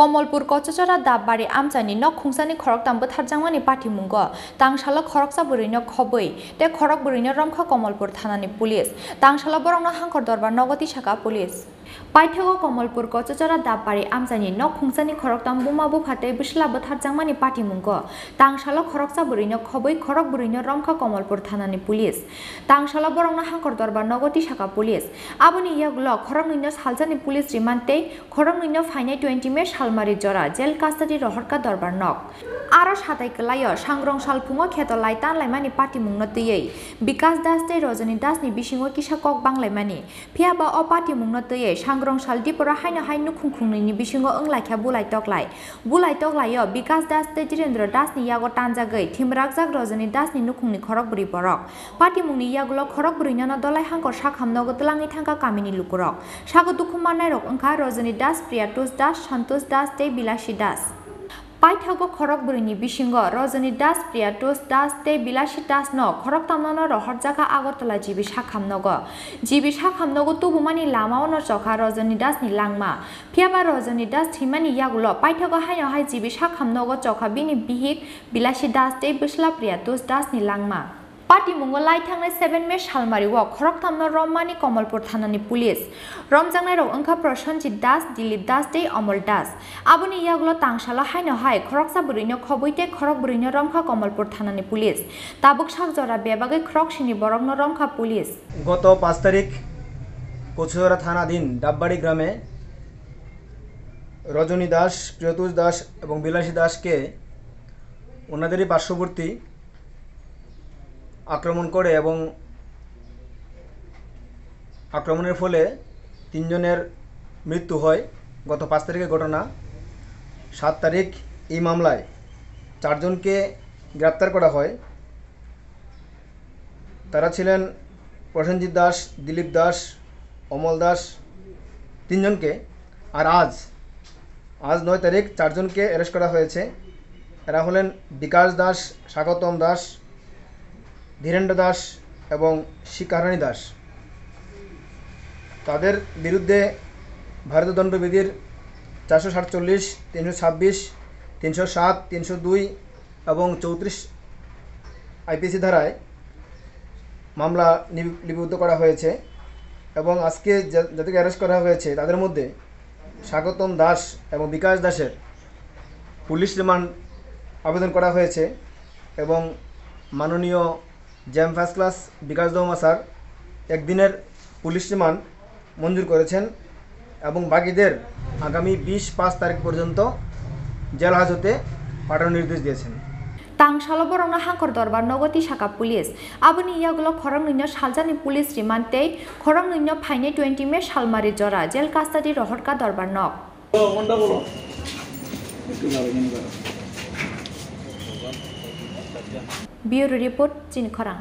कमलपुर कचचरा दाबबारि आमचानि न खुंसानि खरकतामबो थारजांमानि पाठिमुंग तांसाला खरकसा बुरैनो खबै ते खरक बुरैनो रमखा कमलपुर थानानि पुलिस तांसाला बरंनो हांखर दरबार नगति शाखा पुलिस पाइथागो कमलपुर कचचरा दाबबारि आमचानि न खुंसानि खरकताम बुमा बुफाते बिस्लाबो थारजांमानि पाठिमुंग तांसाला खरकसा बुरैनो खबै खरक बुरैनो रमखा कमलपुर थानानि पुलिस तांसाला बरंनो हांखर दरबार नगति शाखा पुलिस आबुनि यागुलो खरकनिनो सालजानि पुलिस रिमान्डते खरकनिनो फाइनाय 20 मे सालमारि जरा जेल कास्टाडि रहरका दरबार नक आरो साताइकलायो सांग्रं सालफुङो खेतो लाइतान लाइमानि पाटिमुंनो तयै विकास दास ते रजनी दासनि बिसिङो किसा कक बांलाइमानि फियाबा अ पाटिमुंनो तयै सांग्रं सालदिपरा हायनो हायनु खुंखुंनैनि बिसिङो ओंलाइख्या बुलाइतकलायो विकास दास ते जिरेन्द्र दासनि यागो तानजागै थिमरागजाग रजनी दासनि नुखुंनि खरक बुरि बरक पाटिमुंनि यागुलो खरक बुरिनो न दलाइ हांकर साखामनगो तलाङि थांका कामिनि लुकुरक सागो दुखुमानाय रक ओंखा रजनी दास प्रियातुस दास सन्तोष दास ते बिलासी दास पाइथागो खरक बुरिनि बिसिंगो रजनी दास प्रियातुस दास ते बिलासी दास न खरक तामनो रहरजाका आगरतला जिबि साखामनगो तुबुमानि लामाव न चखा रजनी दास नि लांमा फियाबा रजनी दास थिमानि यागुलो पाइथागो हायनो हाय जिबि साखामनगो चखा बिनि बिहिक बिलासी दास ते बिस्ला प्रियातुस दास नि लांमा पाटिमुंगो लाइथांनाय 7 मे सालमारि व खरकतामनो रममानि कमलपुर थानानि पुलिस रमजांनाय रक ओंखा प्रसन्नजित दास दिलीप दास ते अमल दास आबुनि यागुलो तांसाला हायनो हाय खरकसा बुरैनो खबैते खरक बुरैनो रमखा कमलपुर थानानि पुलिस ताबुक सागजरा बेबागै खरकसिनि बरगनो रमखा पुलिस गत 5 तारिख कचुरा थानाधीन डाबबाड़ी ग्रामे रजनी दास प्रियतुष दास एवं बिलासी दास के उनादेरी पार्श्ववर्ती आक्रमण करे एवं आक्रमणेर फले 3 जनेर मृत्यु हय गत 5 तारिखेर घटना 7 तारिख এই মামলায় 4 জনকে গ্রেপ্তার করা হয় তারা ছিলেন প্রসেনজিৎ দাস দিলীপ দাস অমল দাস 3 জনকে আর আজ 9 তারিখ 4 জনকে অ্যারেস্ট করা হয়েছে এরা হলেন বিকাশ দাস স্বাগতম দাস धीरेन्द्र दास एवं शिखारानी दास ताদের বিরুদ্ধে भारतीय दंडविधिर 447 326 307 302 एवं 34 आईपीसी धाराয় मामला लिपिबद्ध करा হয়েছে এবং আজকে যাদেরকে অ্যারেস্ট করা হয়েছে তাদের মধ্যে স্বাগতম দাস এবং বিকাশ দাসের পুলিশ রিমান্ড আবেদন করা হয়েছে এবং মাননীয় जैम फार्स्ट क्लास विकास दौमा सर एक दिनेर पुलिस रिमांड मंजूर करेছেন এবং বাকিদের आगामी 20-5 तारीख पर्यन्त जेल हाजते पाठाনোর निर्देश दिएছেন तांसाला बरंनो हांखर दरबार नगति शाखा पुलिस आबुनि यागुलो खरकनिनो सालजानि पुलिस रिमान्डते खरकनिनो फाइनाय 20 मे सालमारि जरा जेल कास्टाडि रहरका दरबार नक ब्यूरो रिपोर्ट चिनखरां।